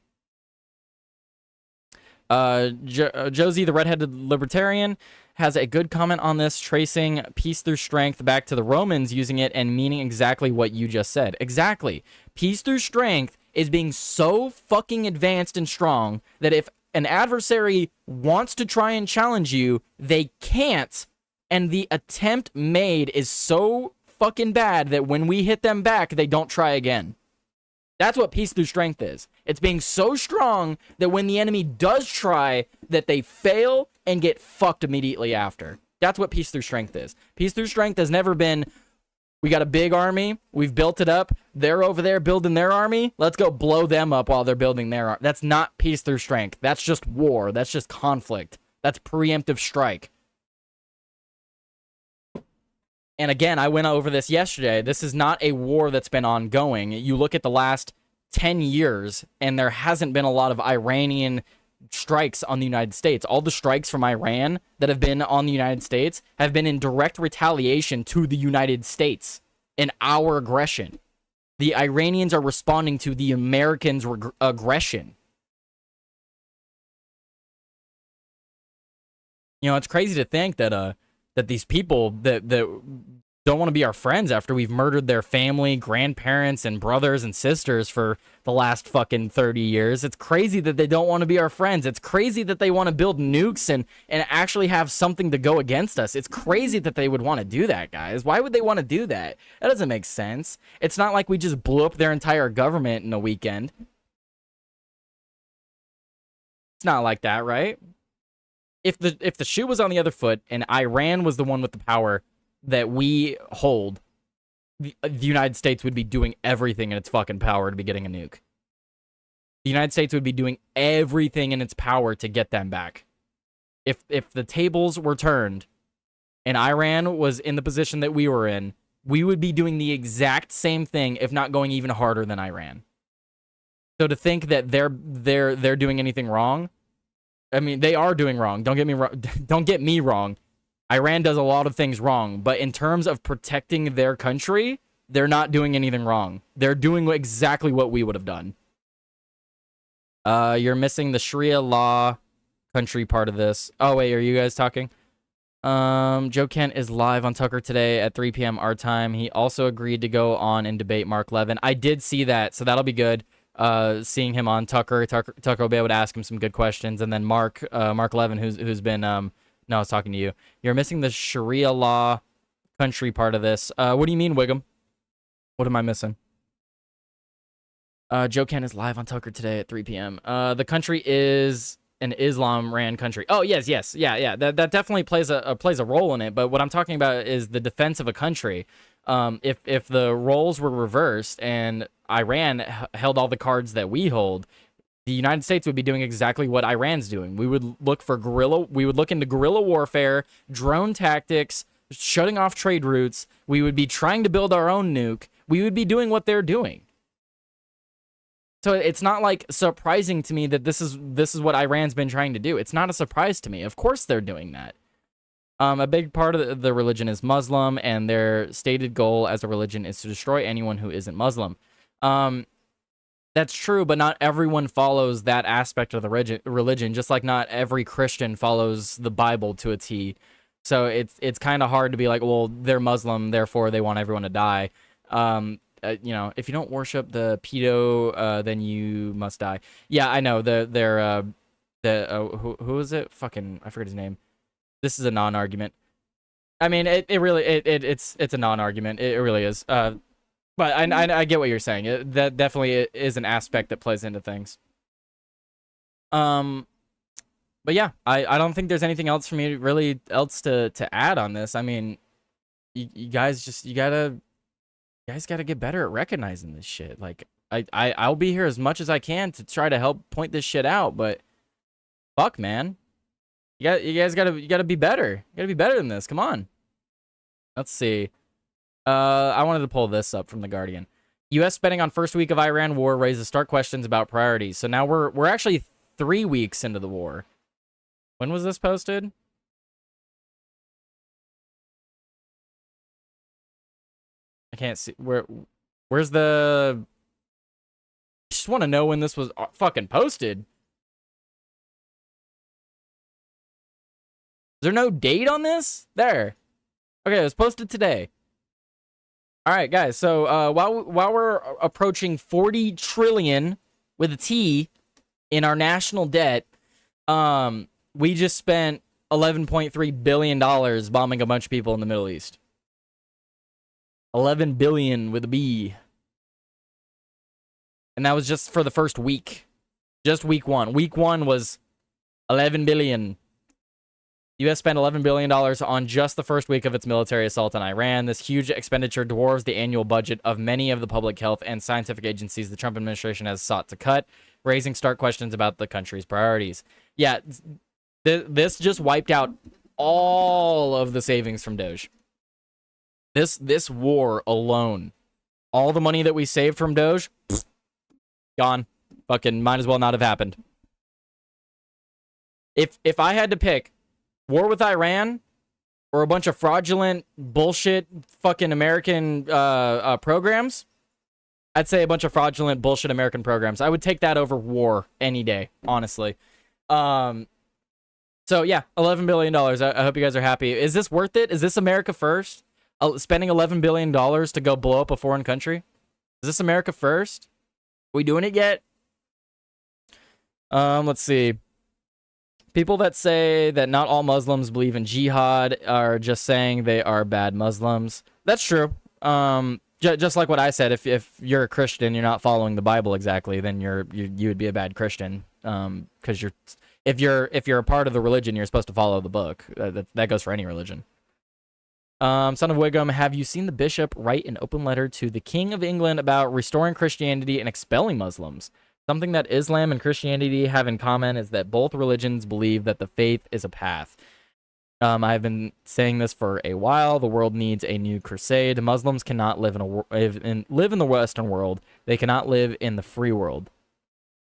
Josie, the redheaded libertarian, has a good comment on this, tracing peace through strength back to the Romans using it and meaning exactly what you just said. Exactly. Peace through strength is being so fucking advanced and strong that if an adversary wants to try and challenge you, they can't. And the attempt made is so fucking bad that when we hit them back, they don't try again. That's what peace through strength is. It's being so strong that when the enemy does try, that they fail and get fucked immediately after. That's what peace through strength is. Peace through strength has never been, we got a big army, we've built it up, they're over there building their army, let's go blow them up while they're building their army. That's not peace through strength. That's just war. That's just conflict. That's preemptive strike. And again, I went over this yesterday. This is not a war that's been ongoing. You look at the last 10 years, and there hasn't been a lot of Iranian strikes on the United States. All the strikes from Iran that have been on the United States have been in direct retaliation to the United States and our aggression. The Iranians are responding to the Americans' aggression. You know, it's crazy to think that that these people that don't want to be our friends after we've murdered their family, grandparents, and brothers and sisters for the last fucking 30 years. It's crazy that they don't want to be our friends. It's crazy that they want to build nukes and actually have something to go against us. It's crazy that they would want to do that, guys. Why would they want to do that? That doesn't make sense. It's not like we just blew up their entire government in a weekend. It's not like that, right? If the shoe was on the other foot and Iran was the one with the power that we hold, the United States would be doing everything in its fucking power to be getting a nuke. The United States would be doing everything in its power to get them back. If the tables were turned and Iran was in the position that we were in, we would be doing the exact same thing, if not going even harder than Iran. So to think that they're doing anything wrong, I mean, they are doing wrong. Don't get me wrong. Don't get me wrong. Iran does a lot of things wrong, but in terms of protecting their country, they're not doing anything wrong. They're doing exactly what we would have done. You're missing the Sharia law country part of this. Oh, wait, are you guys talking? Joe Kent is live on Tucker today at 3 p.m. our time. He also agreed to go on and debate Mark Levin. I did see that, so that'll be good. Seeing him on Tucker will be able to ask him some good questions. And then Mark Levin, who's been, no, I was talking to you. You're missing the Sharia law country part of this. What do you mean, Wiggum? What am I missing? Joe Kent is live on Tucker today at 3 p.m. The country is an Islam-ran country. Oh, yes. Yeah. That definitely plays a role in it. But what I'm talking about is the defense of a country. If the roles were reversed and Iran held all the cards that we hold, the United States would be doing exactly what Iran's doing. We would look into guerrilla warfare, drone tactics, shutting off trade routes. We would be trying to build our own nuke. We would be doing what they're doing. So it's not like surprising to me that this is what Iran's been trying to do. It's not a surprise to me. Of course they're doing that. A big part of the religion is Muslim, and their stated goal as a religion is to destroy anyone who isn't Muslim. That's true, but not everyone follows that aspect of the religion, just like not every Christian follows the Bible to a T. So it's kind of hard to be like, well, they're Muslim, therefore they want everyone to die. If you don't worship the pedo, then you must die. Yeah, I know. Who is it? Fucking, I forget his name. This is a non-argument. I mean, it's a non-argument. It really is. But I get what you're saying. That definitely is an aspect that plays into things. But yeah, I don't think there's anything else for me really else to add on this. I mean, you guys gotta get better at recognizing this shit. Like, I'll be here as much as I can to try to help point this shit out, but fuck, man. You guys gotta be better. You gotta be better than this. Come on. Let's see. I wanted to pull this up from The Guardian. U.S. spending on first week of Iran war raises stark questions about priorities. So now we're actually 3 weeks into the war. When was this posted? I can't see. Where's the... I just want to know when this was fucking posted. Is there no date on this? There. Okay, it was posted today. All right, guys. So while we're approaching 40 trillion with a T in our national debt, we just spent $11.3 billion bombing a bunch of people in the Middle East. 11 billion with a B. And that was just for the first week. Just week one. Week one was 11 billion. U.S. spent $11 billion on just the first week of its military assault on Iran. This huge expenditure dwarfs the annual budget of many of the public health and scientific agencies the Trump administration has sought to cut, raising stark questions about the country's priorities. Yeah, this just wiped out all of the savings from Doge. This war alone, all the money that we saved from Doge, gone. Fucking might as well not have happened. If I had to pick war with Iran or a bunch of fraudulent bullshit fucking American programs, I'd say a bunch of fraudulent bullshit American programs. I would take that over war any day, honestly. So yeah, $11 billion. I hope you guys are happy. Is this worth it? Is this America first? Spending $11 billion to go blow up a foreign country? Is this America first? Are we doing it yet? Let's see. People that say that not all Muslims believe in jihad are just saying they are bad Muslims. That's true. Just like what I said, if you're a Christian, you're not following the Bible exactly, then you would be a bad Christian. Because if you're a part of the religion, you're supposed to follow the book. That goes for any religion. Son of Wiggum, have you seen the bishop write an open letter to the King of England about restoring Christianity and expelling Muslims? Something that Islam and Christianity have in common is that both religions believe that the faith is a path. I've been saying this for a while. The world needs a new crusade. Muslims cannot live in the Western world. They cannot live in the free world.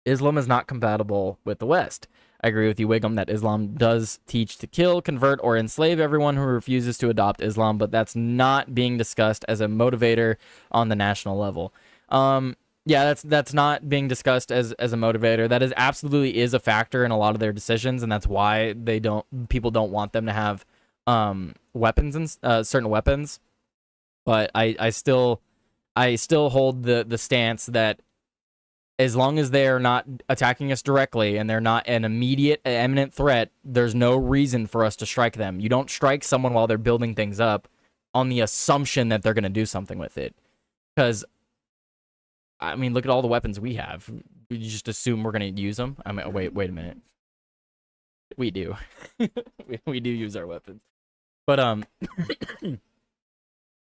Islam is not compatible with the West. I agree with you, Wiggum, that Islam does teach to kill, convert, or enslave everyone who refuses to adopt Islam, but that's not being discussed as a motivator on the national level. Yeah, that's not being discussed as a motivator. That is absolutely is a factor in a lot of their decisions, and that's why people don't want them to have weapons and certain weapons. But I still hold the stance that as long as they're not attacking us directly and they're not an immediate, imminent threat, there's no reason for us to strike them. You don't strike someone while they're building things up on the assumption that they're going to do something with it. Because, I mean, look at all the weapons we have. You just assume we're going to use them. I mean, wait a minute. We do. we do use our weapons. But, a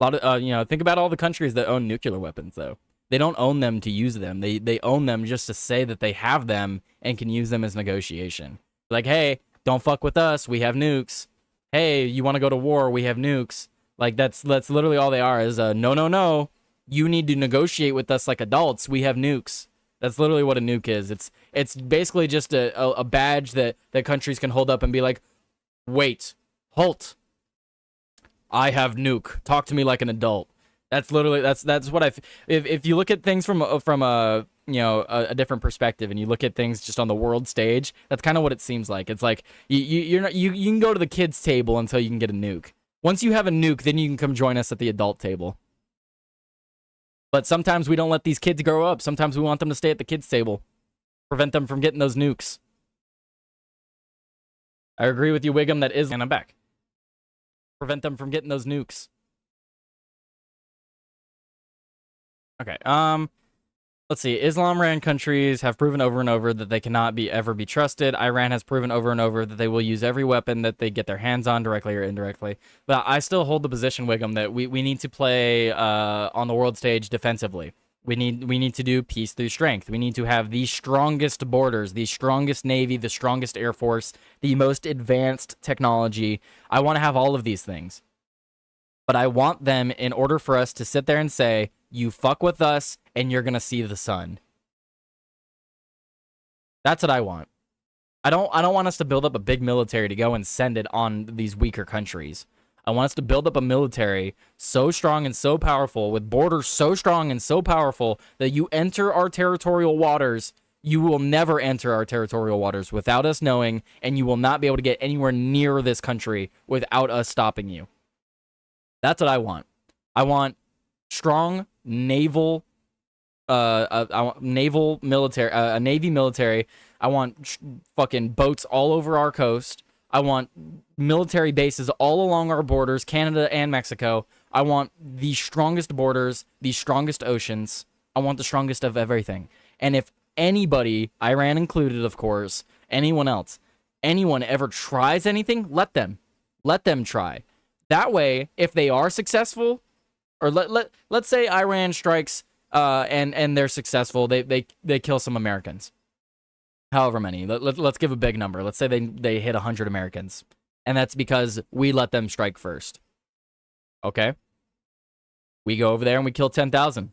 lot of, think about all the countries that own nuclear weapons, though. They don't own them to use them. They own them just to say that they have them and can use them as negotiation. Like, hey, don't fuck with us. We have nukes. Hey, you want to go to war? We have nukes. Like, that's literally all they are is, no. You need to negotiate with us like adults. We have nukes. That's literally what a nuke is. It's basically just a badge that countries can hold up and be like, wait, halt. I have nuke. Talk to me like an adult. That's literally that's what if you look at things from a different perspective and you look at things just on the world stage, that's kind of what it seems like. It's like you can go to the kids table until you can get a nuke. Once you have a nuke, then you can come join us at the adult table. But sometimes we don't let these kids grow up. Sometimes we want them to stay at the kids table. Prevent them from getting those nukes. I agree with you, Wiggum, that is, and I'm back. Prevent them from getting those nukes. Okay, let's see. Islam-ran countries have proven over and over that they cannot ever be trusted. Iran has proven over and over that they will use every weapon that they get their hands on, directly or indirectly. But I still hold the position, Wiggum, that we need to play on the world stage defensively. We need to do peace through strength. We need to have the strongest borders, the strongest navy, the strongest air force, the most advanced technology. I want to have all of these things. But I want them in order for us to sit there and say, you fuck with us, and you're going to see the sun. That's what I want. I don't want us to build up a big military to go and send it on these weaker countries. I want us to build up a military so strong and so powerful, with borders so strong and so powerful, that you enter our territorial waters, you will never enter our territorial waters without us knowing, and you will not be able to get anywhere near this country without us stopping you. That's what I want. I want strong naval, I want naval military, a navy military. I want fucking boats all over our coast. I want military bases all along our borders, Canada and Mexico. I want the strongest borders, the strongest oceans. I want the strongest of everything. And if anybody, Iran included, of course, anyone else, anyone ever tries anything, let them try. That way, if they are successful, or let's say Iran strikes and they're successful, they kill some Americans. However many. Let's give a big number. Let's say they hit 100 Americans. And that's because we let them strike first. Okay? We go over there and we kill 10,000.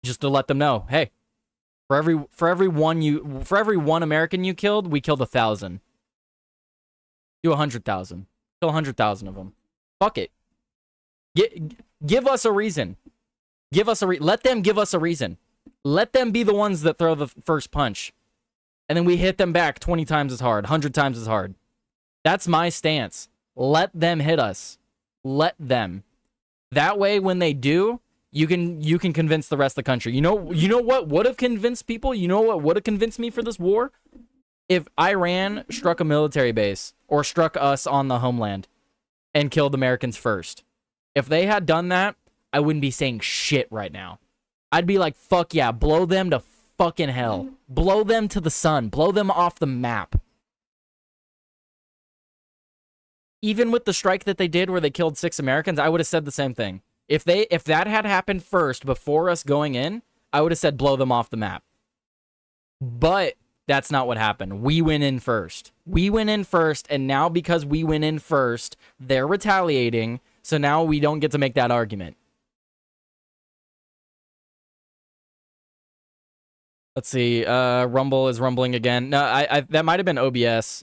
Just to let them know, hey, for every one American you killed, we killed 1,000. Do 100,000. Kill 100,000 of them. Fuck it. Give us a reason. Let them give us a reason. Let them be the ones that throw the first punch. And then we hit them back 20 times as hard, 100 times as hard. That's my stance. Let them hit us. Let them. That way, when they do, you can convince the rest of the country. You know what would have convinced people? You know what would have convinced me for this war? If Iran struck a military base or struck us on the homeland and killed Americans first. If they had done that, I wouldn't be saying shit right now. I'd be like, fuck yeah, blow them to fucking hell. Blow them to the sun. Blow them off the map. Even with the strike that they did where they killed 6 Americans, I would have said the same thing. If that had happened first before us going in, I would have said blow them off the map. But that's not what happened. We went in first. And now because we went in first, they're retaliating, so now we don't get to make that argument. Let's see. Rumble is rumbling again. No, I that might have been OBS.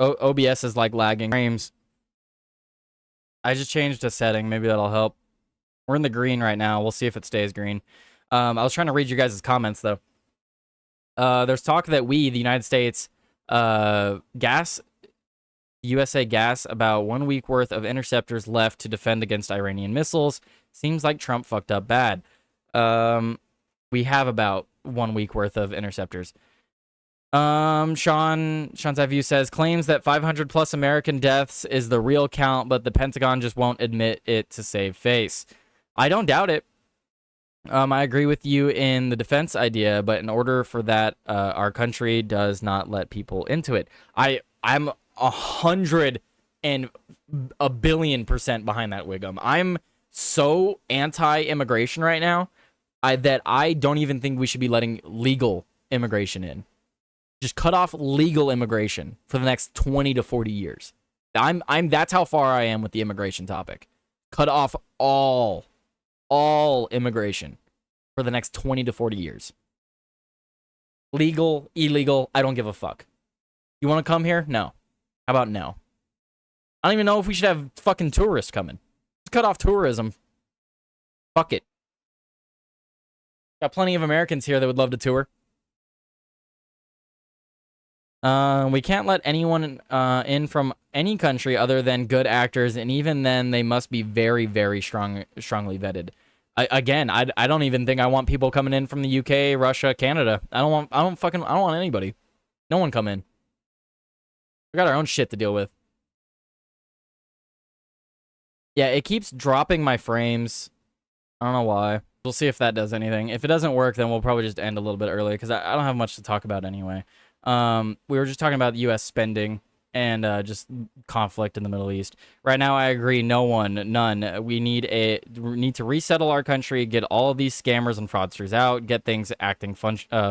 OBS is like lagging frames. I just changed a setting. Maybe that'll help. We're in the green right now. We'll see if it stays green. I was trying to read you guys' comments though. There's talk that we, the United States, USA Gas, about 1 week worth of interceptors left to defend against Iranian missiles. Seems like Trump fucked up bad. We have about 1 week worth of interceptors. Sean's view says claims that 500 plus American deaths is the real count, but the Pentagon just won't admit it to save face. I don't doubt it. I agree with you in the defense idea, but in order for that, our country does not let people into it. I'm 100 and a billion% behind that, Wiggum. I'm so anti-immigration right now that I don't even think we should be letting legal immigration in. Just cut off legal immigration for the next 20 to 40 years. That's how far I am with the immigration topic. Cut off all immigration for the next 20 to 40 years. Legal, illegal, I don't give a fuck. You want to come here? No. How about no? I don't even know if we should have fucking tourists coming. Just cut off tourism. Fuck it. Got plenty of Americans here that would love to tour. We can't let anyone in from any country other than good actors, and even then, they must be very, very strongly vetted. I don't even think I want people coming in from the UK, Russia, Canada. I don't want anybody. No one come in. We got our own shit to deal with. Yeah, it keeps dropping my frames. I don't know why. We'll see if that does anything. If it doesn't work, then we'll probably just end a little bit early because I don't have much to talk about anyway. We were just talking about U.S. spending and just conflict in the Middle East. Right now, I agree. None. We need to resettle our country, get all of these scammers and fraudsters out, get things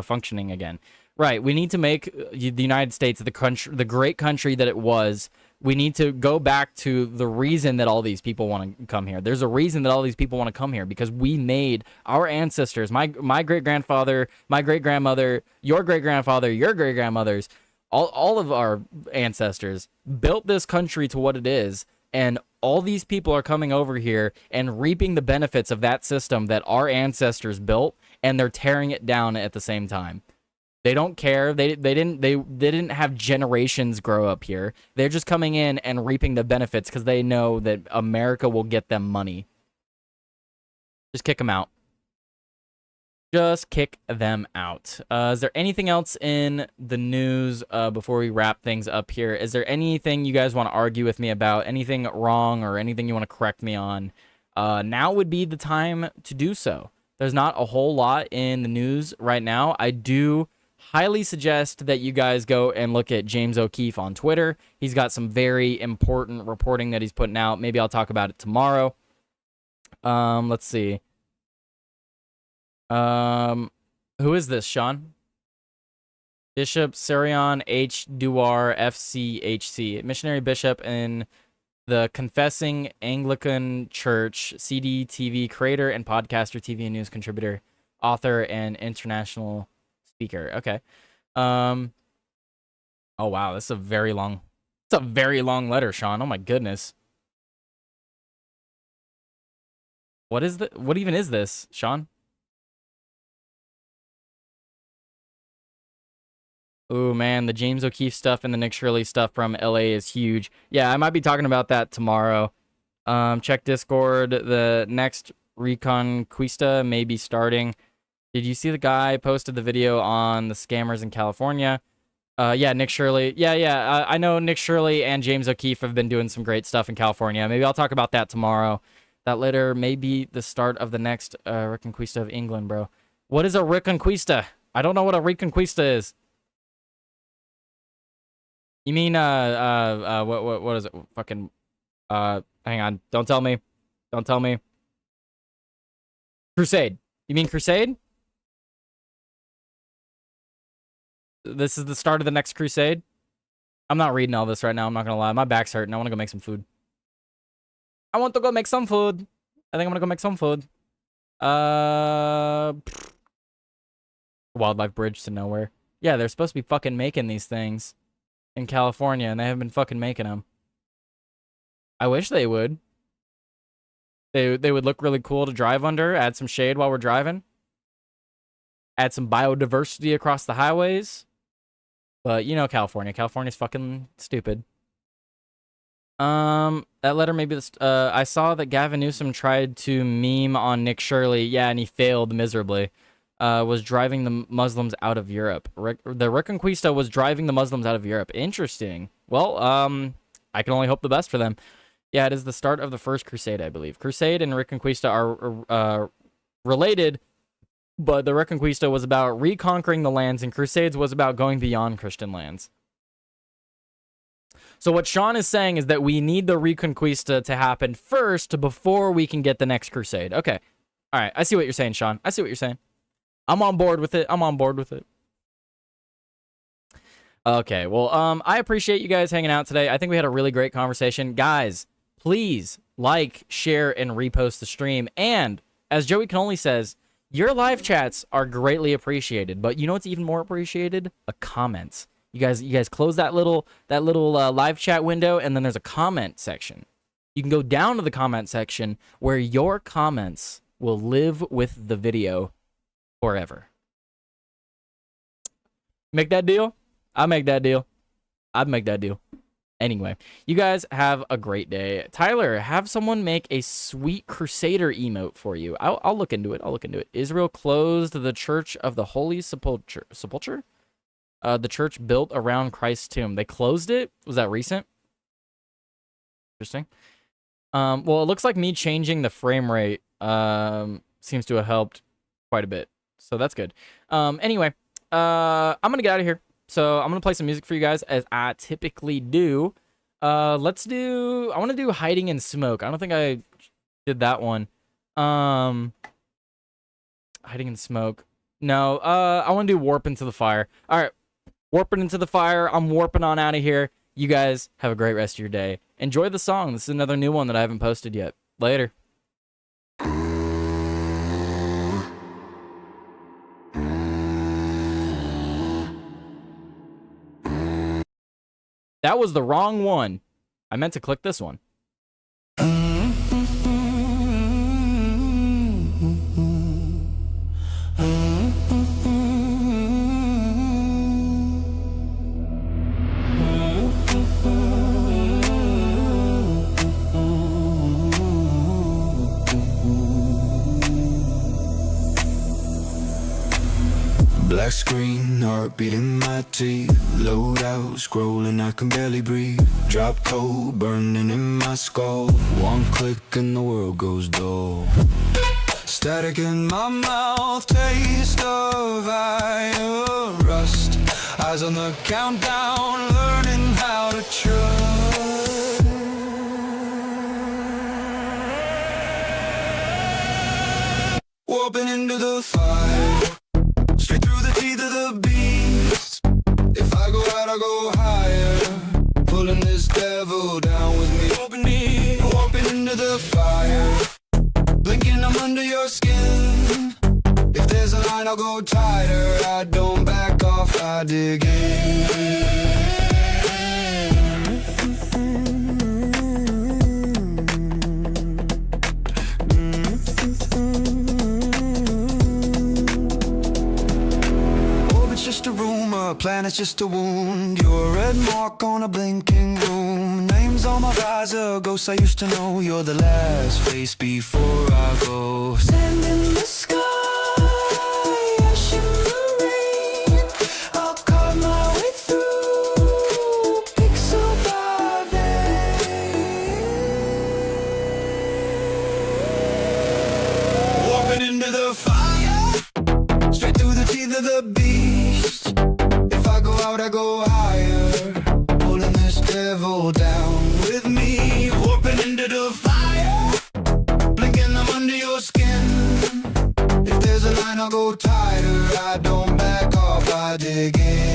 functioning again. Right. We need to make the United States the great country that it was. We need to go back to the reason that all these people want to come here. There's a reason that all these people want to come here because we made our ancestors, my great-grandfather, my great-grandmother, your great-grandfather, your great-grandmothers, all of our ancestors built this country to what it is, and all these people are coming over here and reaping the benefits of that system that our ancestors built, and they're tearing it down at the same time. They don't care. They didn't have generations grow up here. They're just coming in and reaping the benefits because they know that America will get them money. Just kick them out. Just kick them out. Is there anything else in the news before we wrap things up here? Is there anything you guys want to argue with me about? Anything wrong or anything you want to correct me on? Now would be the time to do so. There's not a whole lot in the news right now. I do highly suggest that you guys go and look at James O'Keefe on Twitter. He's got some very important reporting that he's putting out. Maybe I'll talk about it tomorrow. Let's see. Who is this, Sean? Bishop Sirion H. Duar, FCHC, missionary bishop in the Confessing Anglican Church, CDTV creator and podcaster, TV and news contributor, author, and international speaker. Okay. Oh wow, this is a very long. It's a very long letter, Sean. Oh my goodness. What even is this, Sean? Oh man, the James O'Keefe stuff and the Nick Shirley stuff from LA is huge. Yeah, I might be talking about that tomorrow. Check Discord. The next Reconquista may be starting. Did you see the guy posted the video on the scammers in California? Yeah, Nick Shirley. Yeah. I know Nick Shirley and James O'Keefe have been doing some great stuff in California. Maybe I'll talk about that tomorrow. That later may be the start of the next Reconquista of England, bro. What is a Reconquista? I don't know what a Reconquista is. You mean what is it? Fucking hang on. Don't tell me. Don't tell me. Crusade. You mean Crusade? This is the start of the next crusade? I'm not reading all this right now, I'm not gonna lie. My back's hurting. I wanna go make some food. I want to go make some food. I think I'm gonna go make some food. Wildlife Bridge to nowhere. Yeah, they're supposed to be fucking making these things in California, and they haven't been fucking making them. I wish they would. They would look really cool to drive under, add some shade while we're driving. Add some biodiversity across the highways. But, you know, California's fucking stupid. That letter maybe I saw that Gavin Newsom tried to meme on Nick Shirley. Yeah, and he failed miserably. Was driving the Muslims out of Europe. The Reconquista was driving the Muslims out of Europe. Interesting. Well, I can only hope the best for them. Yeah, it is the start of the First Crusade, I believe. Crusade and Reconquista are related, but the Reconquista was about reconquering the lands, and Crusades was about going beyond Christian lands. So what Sean is saying is that we need the Reconquista to happen first before we can get the next Crusade. Okay. All right. I see what you're saying, Sean. I see what you're saying. I'm on board with it. I'm on board with it. Okay. Well, I appreciate you guys hanging out today. I think we had a really great conversation. Guys, please like, share, and repost the stream. And as Joey Cannoli says, your live chats are greatly appreciated. But you know what's even more appreciated? A comment. You guys close that little live chat window, and then there's a comment section. You can go down to the comment section where your comments will live with the video forever. Make that deal? I'll make that deal. I'd make that deal. Anyway, you guys have a great day. Tyler, have someone make a sweet Crusader emote for you. I'll look into it. I'll look into it. Israel closed the Church of the Holy Sepulchre? The church built around Christ's tomb. They closed it? Was that recent? Interesting. Well, it looks like me changing the frame rate seems to have helped quite a bit. So that's good. Anyway, I'm going to get out of here. So I'm going to play some music for you guys as I typically do. I want to do Hiding in Smoke. I don't think I did that one. Hiding in Smoke. No, I want to do Warp into the Fire. All right. Warping into the fire. I'm warping on out of here. You guys have a great rest of your day. Enjoy the song. This is another new one that I haven't posted yet. Later. That was the wrong one. I meant to click this one. Black screen, heartbeat in my teeth. Load out, scrolling, I can barely breathe. Drop cold, burning in my skull. One click and the world goes dull. Static in my mouth, taste of iron rust. Eyes on the countdown, learning how to trust. Warping into the fire. Straight through the teeth of the beast. If I go out, I'll go higher. Pulling this devil down with me. Warping into the fire. Blinking, I'm under your skin. If there's a line, I'll go tighter. I don't back off, I dig in. Just a rumor, planet's just a wound. You're a red mark on a blinking room. Names on my visor, ghosts I used to know. You're the last face before I go. Sand in the sky, shimmering. I'll carve my way through, pixel by day. Warping into the fire, straight through the teeth of the beast. If I go out, I go higher. Pulling this devil down with me. Warping into the fire. Blinking, I'm under your skin. If there's a line, I'll go tighter. I don't back off, I dig in.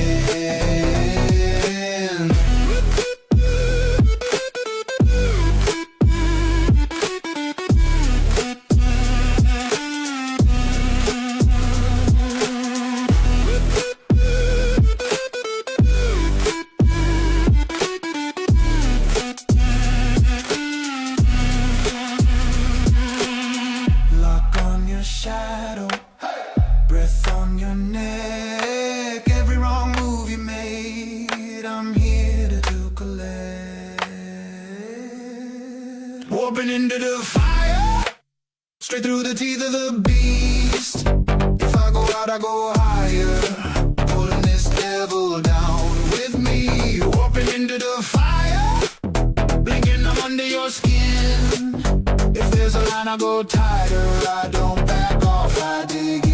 warping into the fire, straight through the teeth of the beast. If I go out, I go higher, pulling this devil down with me. Warping into the fire, blinking, I'm under your skin. If there's a line, I go tighter. I don't back off, I dig in.